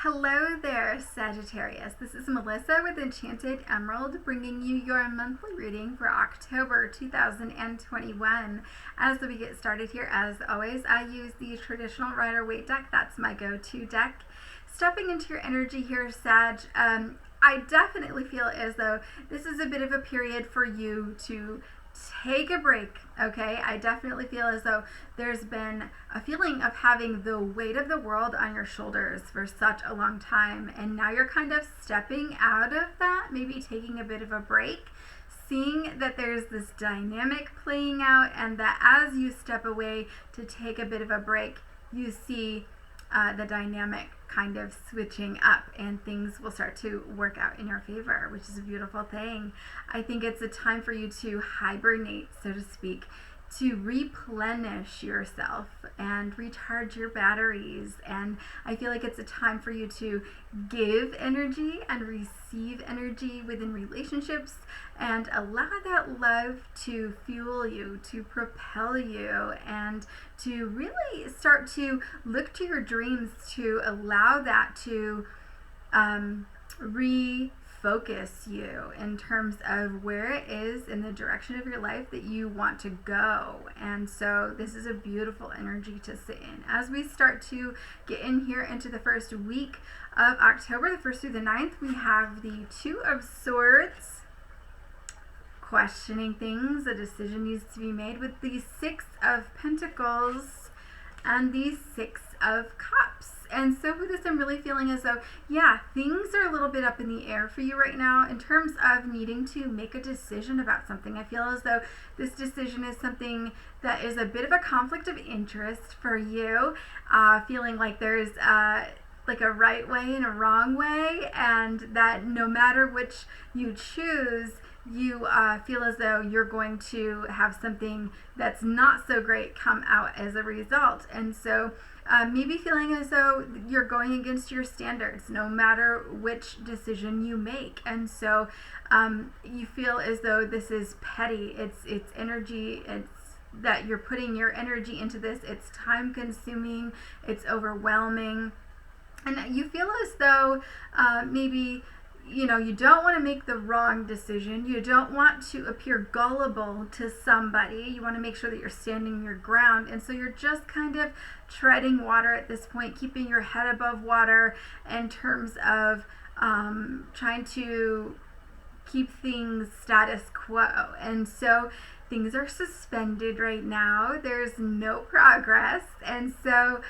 Hello there, Sagittarius. This is Melissa with Enchanted Emerald, bringing you your monthly reading for October 2021. As we get started here, as always, I use the traditional Rider-Waite deck. That's my go-to deck. Stepping into your energy here, Sag, I definitely feel as though this is a bit of a period for you to take a break, okay? I definitely feel as though there's been a feeling of having the weight of the world on your shoulders for such a long time, and now you're kind of stepping out of that, maybe taking a bit of a break, seeing that there's this dynamic playing out, and that as you step away to take a bit of a break, you see the dynamic kind of switching up, and things will start to work out in your favor, which is a beautiful thing. I think it's a time for you to hibernate, so to speak, to replenish yourself and recharge your batteries. And I feel like it's a time for you to give energy and receive energy within relationships and allow that love to fuel you, to propel you, and to really start to look to your dreams, to allow that to refocus you in terms of where it is in the direction of your life that you want to go. And so this is a beautiful energy to sit in. As we start to get in here into the first week of October, the 1st through the 9th, we have the Two of Swords, questioning things. A decision needs to be made with the Six of Pentacles and the Six of Cups. And so for this, I'm really feeling as though, yeah, things are a little bit up in the air for you right now in terms of needing to make a decision about something. I feel as though this decision is something that is a bit of a conflict of interest for you, feeling like there's like a right way and a wrong way, and that no matter which you choose, you feel as though you're going to have something that's not so great come out as a result. And so maybe feeling as though you're going against your standards no matter which decision you make. And so you feel as though this is petty. It's energy. It's that you're putting your energy into this. It's time consuming. It's overwhelming. And you feel as though maybe you don't want to make the wrong decision. You don't want to appear gullible to somebody. You want to make sure that you're standing your ground. And so you're just kind of treading water at this point, keeping your head above water in terms of trying to keep things status quo. And so things are suspended right now. There's no progress. And so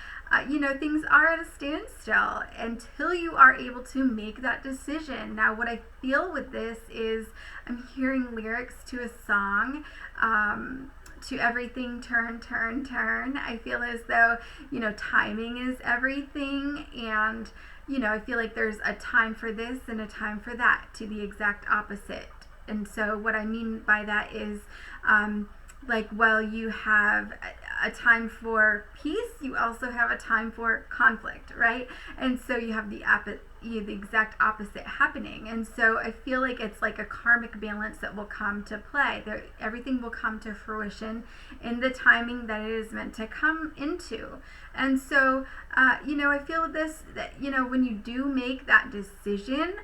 things are at a standstill until you are able to make that decision. Now, what I feel with this is I'm hearing lyrics to a song, to everything turn, turn, turn. I feel as though, timing is everything. And, I feel like there's a time for this and a time for that, to the exact opposite. And so what I mean by that is, while you have a time for peace, you also have a time for conflict, right? And so you have the exact opposite happening. And so I feel like it's like a karmic balance that will come to play. Everything will come to fruition in the timing that it is meant to come into. And so, I feel this, that, when you do make that decision,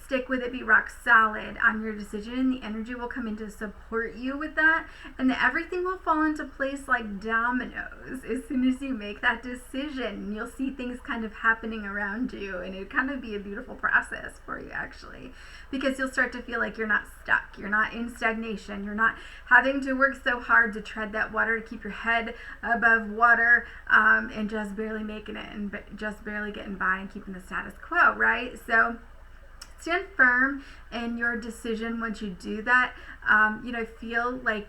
stick with it, be rock solid on your decision, and the energy will come in to support you with that, and that everything will fall into place like dominoes as soon as you make that decision. You'll see things kind of happening around you, and it'll kind of be a beautiful process for you, actually, because you'll start to feel like you're not stuck, you're not in stagnation, you're not having to work so hard to tread that water, to keep your head above water, and just barely making it, and just barely getting by and keeping the status quo, right? So stand firm in your decision. Once you do that, feel like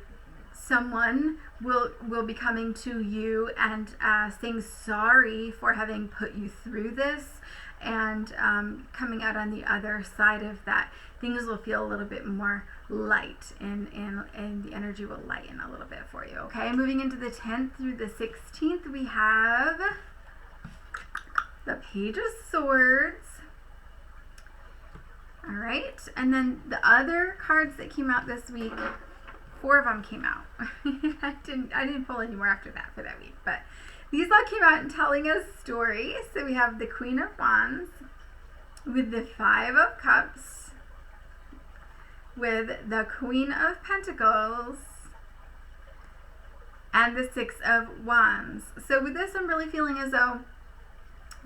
someone will be coming to you and saying sorry for having put you through this, and coming out on the other side of that, things will feel a little bit more light, and the energy will lighten a little bit for you. Okay, moving into the 10th through the 16th, we have the Page of Swords. All right, and then the other cards that came out this week, 4 of them came out. I didn't pull any more after that for that week, but these all came out in telling a story. So we have the Queen of Wands with the Five of Cups, with the Queen of Pentacles, and the Six of Wands. So with this, I'm really feeling as though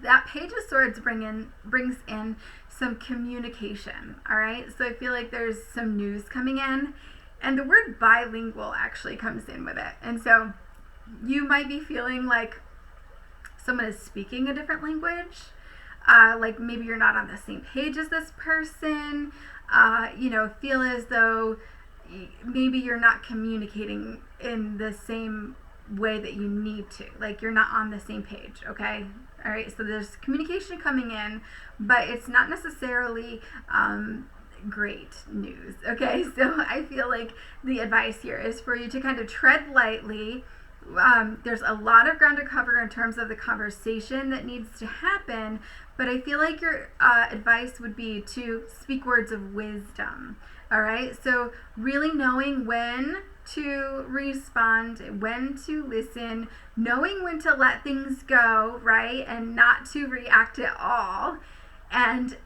that Page of Swords brings in some communication, all right? So I feel like there's some news coming in, and the word bilingual actually comes in with it. And so you might be feeling like someone is speaking a different language, like maybe you're not on the same page as this person, feel as though maybe you're not communicating in the same way that you need to, like you're not on the same page, okay? All right, so there's communication coming in, but it's not necessarily great news, okay? So I feel like the advice here is for you to kind of tread lightly. There's a lot of ground to cover in terms of the conversation that needs to happen, but I feel like your advice would be to speak words of wisdom, all right? So really knowing when to respond, when to listen, knowing when to let things go, right? And not to react at all. And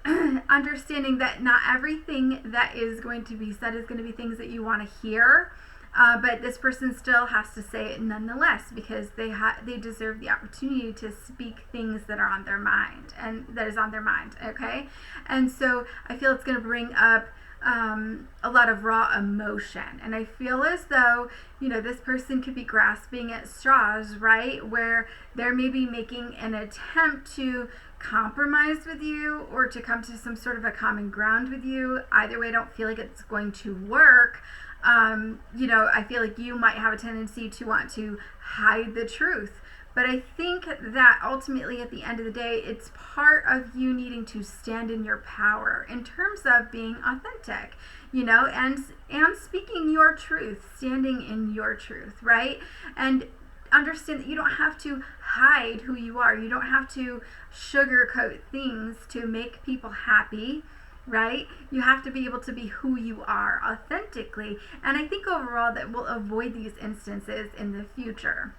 understanding that not everything that is going to be said is going to be things that you want to hear. But this person still has to say it nonetheless, because they deserve the opportunity to speak things that are on their mind, and that is on their mind, okay? And so I feel it's going to bring up a lot of raw emotion, and I feel as though this person could be grasping at straws, right? Where they're maybe making an attempt to compromise with you or to come to some sort of a common ground with you. Either way, I don't feel like it's going to work. I feel like you might have a tendency to want to hide the truth. But I think that ultimately at the end of the day, it's part of you needing to stand in your power in terms of being authentic, and speaking your truth, standing in your truth, right? And understand that you don't have to hide who you are. You don't have to sugarcoat things to make people happy, right? You have to be able to be who you are authentically. And I think overall that we'll avoid these instances in the future.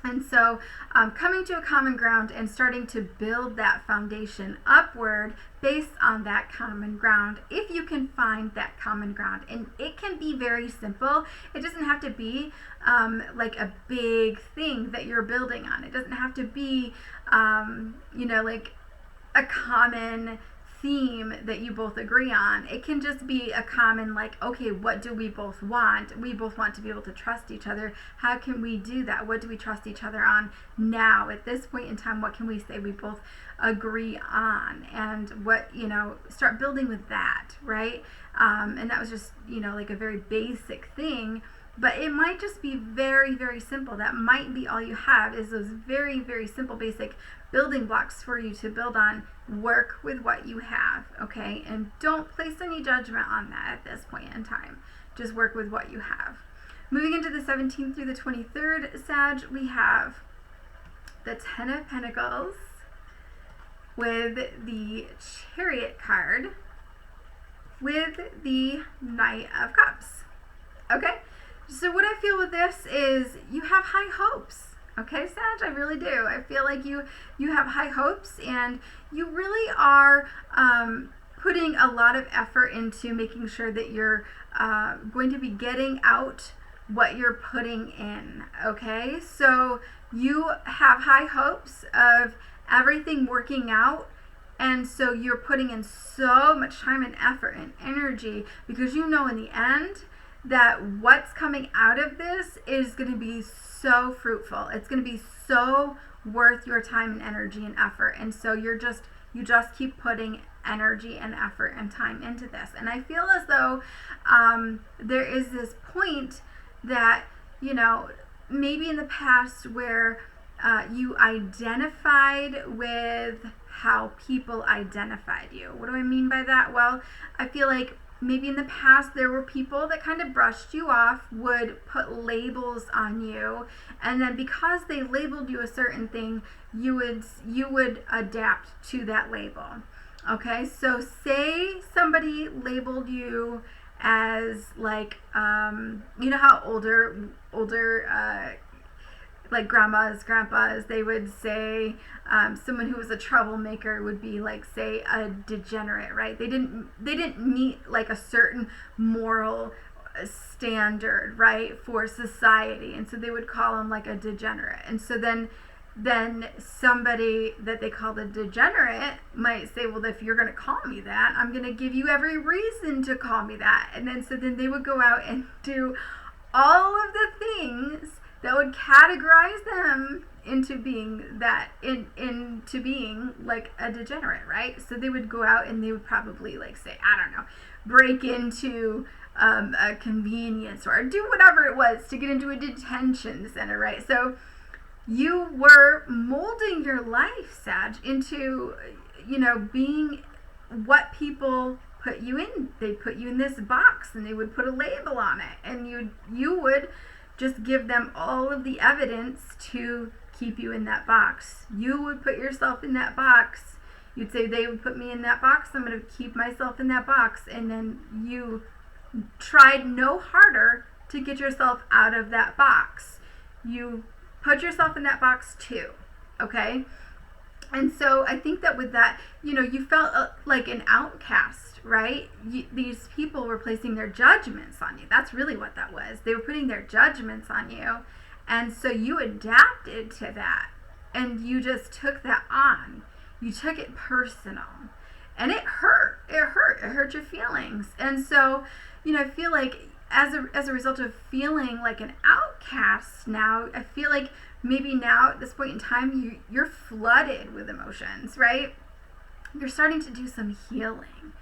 And so coming to a common ground and starting to build that foundation upward based on that common ground, if you can find that common ground. And it can be very simple. It doesn't have to be like a big thing that you're building on. It doesn't have to be, like a common theme that you both agree on. It can just be a common, like, okay, what do we both want? We both want to be able to trust each other. How can we do that? What do we trust each other on now at this point in time? What can we say we both agree on? And what, start building with that, right? And that was just, like a very basic thing. But it might just be very, very simple. That might be all you have, is those very, very simple, basic building blocks for you to build on. Work with what you have, okay? And don't place any judgment on that at this point in time. Just work with what you have. Moving into the 17th through the 23rd, Sag, we have the Ten of Pentacles with the Chariot card with the Knight of Cups, okay? So what I feel with this is you have high hopes. Okay, Sag, I really do. I feel like you have high hopes, and you really are putting a lot of effort into making sure that you're going to be getting out what you're putting in, okay? So you have high hopes of everything working out, and so you're putting in so much time and effort and energy, because in the end that what's coming out of this is going to be so fruitful. It's going to be so worth your time and energy and effort. And so you just keep putting energy and effort and time into this. And I feel as though there is this point that, maybe in the past where you identified with how people identified you. What do I mean by that? Well, I feel like maybe in the past there were people that kind of brushed you off, would put labels on you, and then because they labeled you a certain thing, you would adapt to that label. Okay, so say somebody labeled you as like, how older like grandmas, grandpas, they would say someone who was a troublemaker would be like, say, a degenerate, right? They didn't meet like a certain moral standard, right, for society, and so they would call them like a degenerate. And so then somebody that they called a degenerate might say, well, if you're going to call me that, I'm going to give you every reason to call me that. And then so then they would go out and do all of the things that would categorize them into being that, into being like a degenerate, right? So they would go out and they would probably, like, say, I don't know, break into a convenience store, or do whatever it was to get into a detention center, right? So you were molding your life, Sag, into, being what people put you in. They put you in this box and they would put a label on it, and you would just give them all of the evidence to keep you in that box. You would put yourself in that box. You'd say, they would put me in that box, I'm going to keep myself in that box. And then you tried no harder to get yourself out of that box. You put yourself in that box too, okay? And so I think that with that, you felt like an outcast, right? These people were placing their judgments on you. That's really what that was. They were putting their judgments on you. And so you adapted to that. And you just took that on. You took it personal. And it hurt. It hurt your feelings. And so, I feel like as a result of feeling like an outcast now, I feel like maybe now at this point in time, you're flooded with emotions, right? You're starting to do some healing.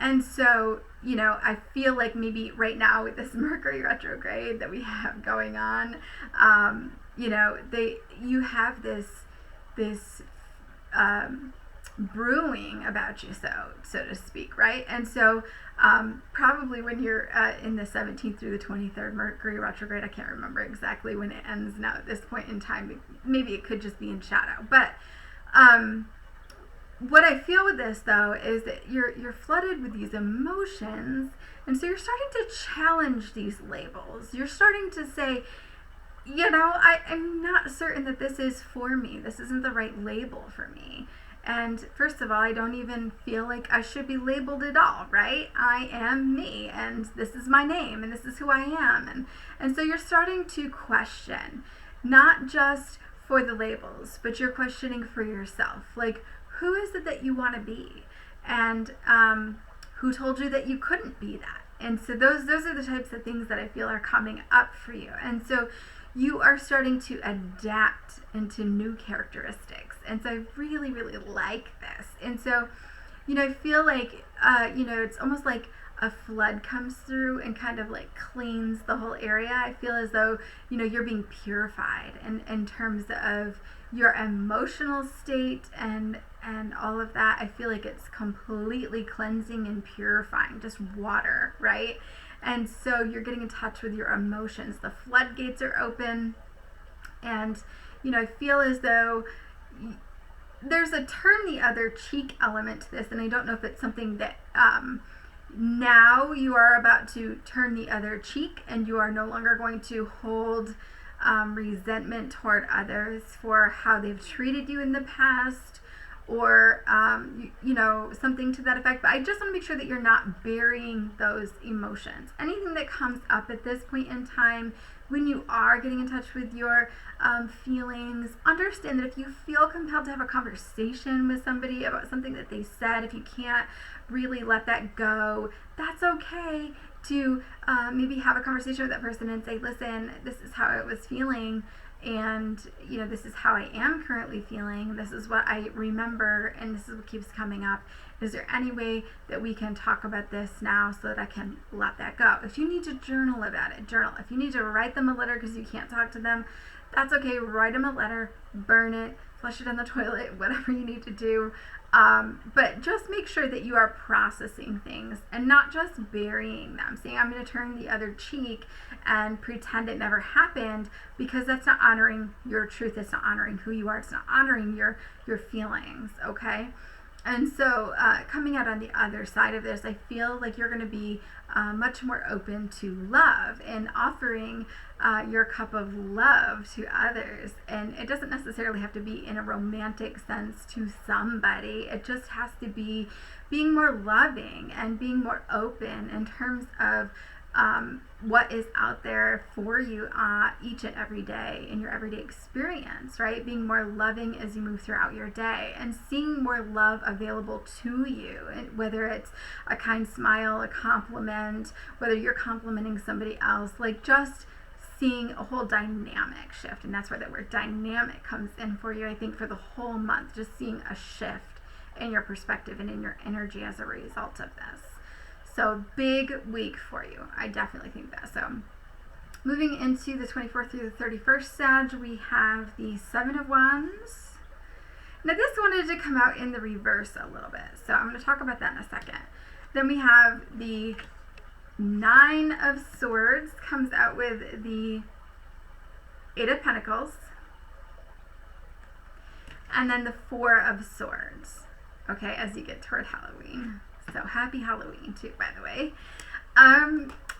And so, I feel like maybe right now with this Mercury retrograde that we have going on, you have this brewing about you, so to speak, right? And so probably when you're in the 17th through the 23rd Mercury retrograde, I can't remember exactly when it ends now at this point in time. Maybe it could just be in shadow. But what I feel with this, though, is that you're flooded with these emotions, and so you're starting to challenge these labels. You're starting to say, I'm not certain that this is for me. This isn't the right label for me. And first of all, I don't even feel like I should be labeled at all, right? I am me, and this is my name, and this is who I am. And so you're starting to question, not just for the labels, but you're questioning for yourself. Like, who is it that you want to be? And who told you that you couldn't be that? And so those are the types of things that I feel are coming up for you. And so you are starting to adapt into new characteristics. And so I really, really like this. And so, I feel like, it's almost like a flood comes through and kind of like cleans the whole area. I feel as though, you're being purified in terms of your emotional state and all of that. I feel like it's completely cleansing and purifying, just water, right? And so you're getting in touch with your emotions. The floodgates are open. And, I feel as though there's a turn the other cheek element to this. And I don't know if it's something that now you are about to turn the other cheek and you are no longer going to hold resentment toward others for how they've treated you in the past, or something to that effect. But I just want to make sure that you're not burying those emotions. Anything that comes up at this point in time, when you are getting in touch with your feelings, understand that if you feel compelled to have a conversation with somebody about something that they said, if you can't really let that go, that's okay to maybe have a conversation with that person and say, listen, this is how I was feeling, and this is how I am currently feeling, this is what I remember, and this is what keeps coming up. Is there any way that we can talk about this now so that I can let that go? If you need to journal about it, journal. If you need to write them a letter because you can't talk to them, that's okay. Write them a letter, burn it, flush it down the toilet, whatever you need to do. But just make sure that you are processing things and not just burying them, saying I'm going to turn the other cheek and pretend it never happened, because that's not honoring your truth. It's not honoring who you are. It's not honoring your feelings, okay? And so coming out on the other side of this, I feel like you're going to be much more open to love and offering your cup of love to others. And it doesn't necessarily have to be in a romantic sense to somebody. It just has to be being more loving and being more open in terms of what is out there for you each and every day in your everyday experience, right? Being more loving as you move throughout your day and seeing more love available to you, and whether it's a kind smile, a compliment, whether you're complimenting somebody else, like just seeing a whole dynamic shift. And that's where that word dynamic comes in for you, I think, for the whole month, just seeing a shift in your perspective and in your energy as a result of this. So big week for you. I definitely think that. So moving into the 24th through the 31st, Sag, we have the 7 of Wands. Now this wanted to come out in the reverse a little bit, so I'm going to talk about that in a second. Then we have the 9 of Swords comes out with the 8 of Pentacles, and then the 4 of Swords, okay, as you get toward Halloween. So happy Halloween too, by the way.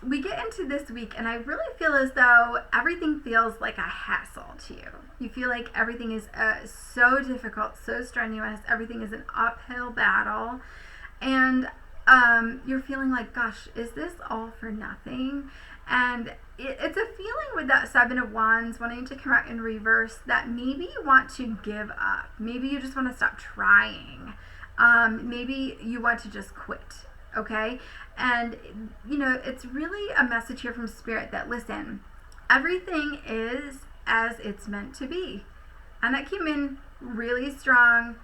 We get into this week and I really feel as though everything feels like a hassle to you. You feel like everything is so difficult, so strenuous. Everything is an uphill battle. And you're feeling like, gosh, is this all for nothing? And it's a feeling with that 7 of Wands wanting to come out in reverse that maybe you want to give up. Maybe you just want to stop trying. Maybe you want to just quit, okay? And, you know, it's really a message here from Spirit that, listen, everything is as it's meant to be. And that came in really strong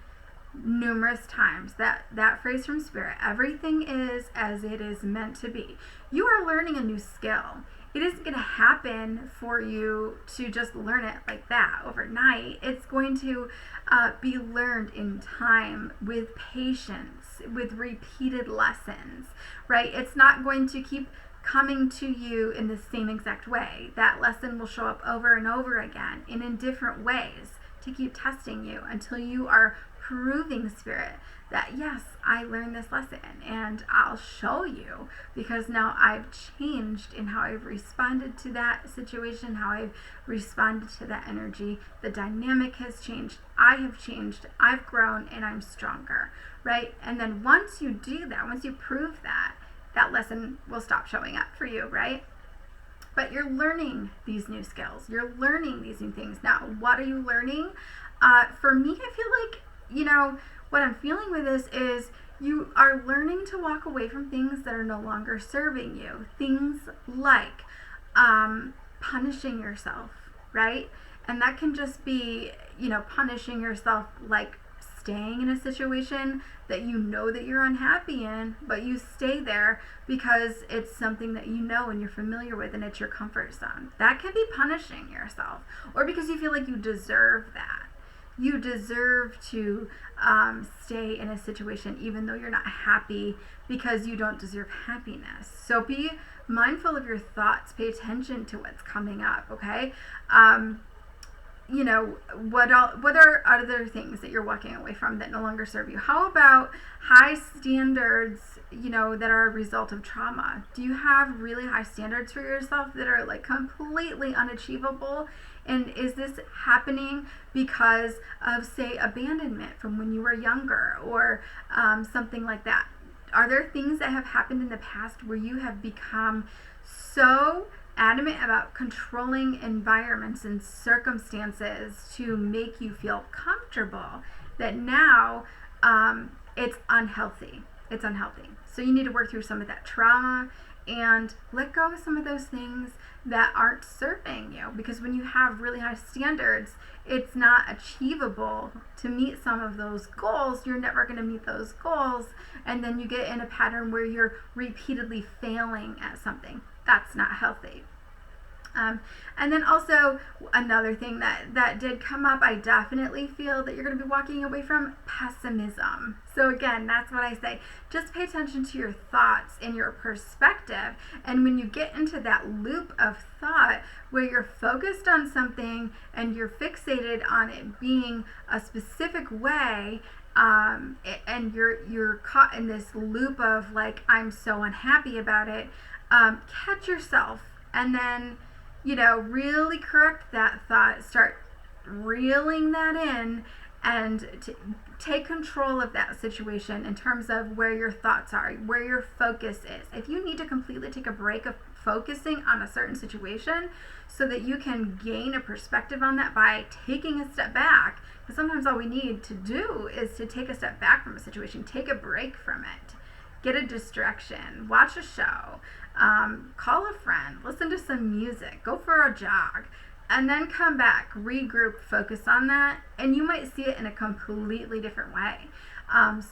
numerous times, that phrase from Spirit. Everything is as it is meant to be. You are learning a new skill. It isn't going to happen for you to just learn it like that overnight. It's going to be learned in time, with patience, with repeated lessons, right? It's not going to keep coming to you in the same exact way. That lesson will show up over and over again and in different ways to keep testing you until you are proving, Spirit, that yes, I learned this lesson and I'll show you, because now I've changed in how I've responded to that situation, how I've responded to that energy. The dynamic has changed. I have changed. I've grown and I'm stronger, right? And then once you do that, once you prove that, that lesson will stop showing up for you, right? But you're learning these new skills. You're learning these new things. Now, what are you learning? For me, I feel like, you know, what I'm feeling with this is you are learning to walk away from things that are no longer serving you. Things like punishing yourself, right? And that can just be, you know, punishing yourself like staying in a situation that you know that you're unhappy in, but you stay there because it's something that you know and you're familiar with and it's your comfort zone. That can be punishing yourself, or because you feel like you deserve that. You deserve to stay in a situation even though you're not happy, because you don't deserve happiness. So be mindful of your thoughts. Pay attention to what's coming up, okay? You know, what are other things that you're walking away from that no longer serve you? How about high standards, you know, that are a result of trauma? Do you have really high standards for yourself that are like completely unachievable? And is this happening because of, say, abandonment from when you were younger, or something like that? Are there things that have happened in the past where you have become so adamant about controlling environments and circumstances to make you feel comfortable that now it's unhealthy? It's unhealthy. So you need to work through some of that trauma and let go of some of those things that aren't serving you, because when you have really high standards, it's not achievable to meet some of those goals. You're never going to meet those goals, and then you get in a pattern where you're repeatedly failing at something. That's not healthy. And then also another thing that did come up, I definitely feel that you're going to be walking away from pessimism. So again, that's what I say. Just pay attention to your thoughts and your perspective. And when you get into that loop of thought where you're focused on something and you're fixated on it being a specific way, and and you're caught in this loop of like, I'm so unhappy about it, catch yourself and then, really correct that thought, start reeling that in, and take control of that situation in terms of where your thoughts are, where your focus is. If you need to completely take a break of focusing on a certain situation so that you can gain a perspective on that by taking a step back, because sometimes all we need to do is to take a step back from a situation, take a break from it, get a distraction, watch a show, call a friend, listen to some music, go for a jog, and then come back, regroup, focus on that, and you might see it in a completely different way.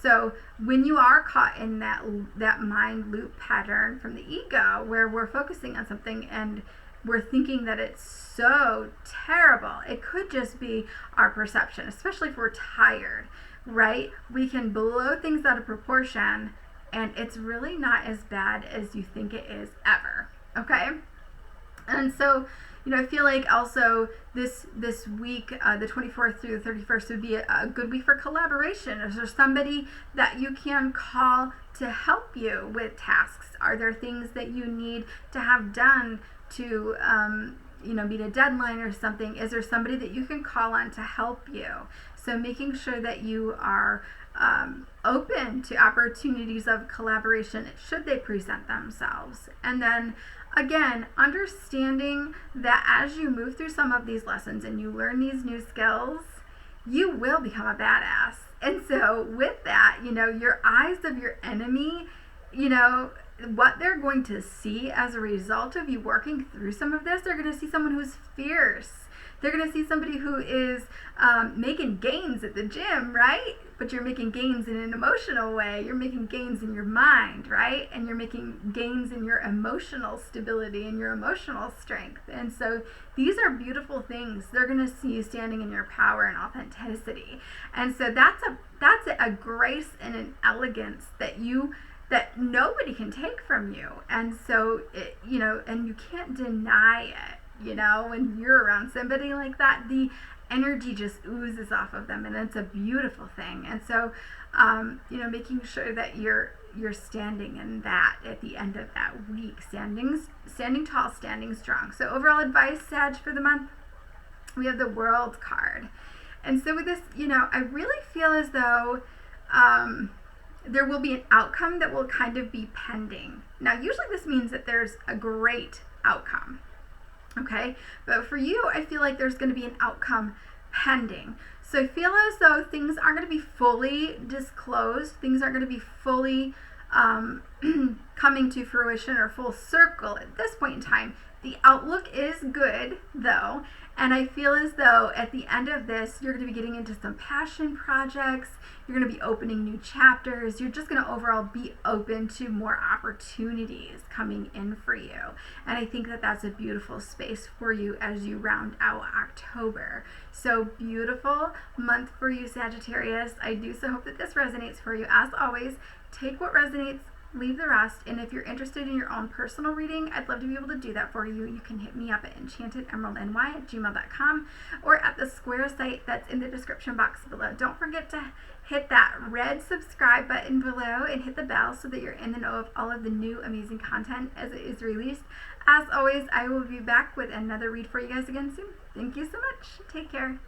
So when you are caught in that mind loop pattern from the ego, where we're focusing on something and we're thinking that it's so terrible, it could just be our perception, especially if we're tired, right? We can blow things out of proportion, and it's really not as bad as you think it is ever, okay? And so, I feel like also this week, the 24th through the 31st, would be a good week for collaboration. Is there somebody that you can call to help you with tasks? Are there things that you need to have done to, meet a deadline or something? Is there somebody that you can call on to help you? So making sure that you are open to opportunities of collaboration should they present themselves. And then again, understanding that as you move through some of these lessons and you learn these new skills, you will become a badass. And so with that, your eyes of your enemy, what they're going to see as a result of you working through some of this, they're going to see someone who's fierce. They're going to see somebody who is making gains at the gym, right? But you're making gains in an emotional way. You're making gains in your mind, right? And you're making gains in your emotional stability and your emotional strength. And so these are beautiful things. They're going to see you standing in your power and authenticity. And so that's a grace and an elegance that nobody can take from you. And so, and you can't deny it. When you're around somebody like that, the energy just oozes off of them, and it's a beautiful thing. And so, making sure that you're standing in that at the end of that week, standing tall, standing strong. So overall advice, Sag, for the month, we have the World card. And so with this, I really feel as though there will be an outcome that will kind of be pending. Now, usually this means that there's a great outcome. Okay, but for you, I feel like there's going to be an outcome pending. So I feel as though things aren't going to be fully disclosed. Things aren't going to be fully coming to fruition or full circle at this point in time. The outlook is good, though, and I feel as though at the end of this, you're going to be getting into some passion projects. You're going to be opening new chapters. You're just going to overall be open to more opportunities coming in for you. And I think that that's a beautiful space for you as you round out October. So beautiful month for you, Sagittarius. I do so hope that this resonates for you. As always, take what resonates, leave the rest. And if you're interested in your own personal reading, I'd love to be able to do that for you. You can hit me up at enchantedemeraldny@gmail.com or at the square site that's in the description box below. Don't forget to hit that red subscribe button below and hit the bell so that you're in the know of all of the new amazing content as it is released. As always, I will be back with another read for you guys again soon. Thank you so much. Take care.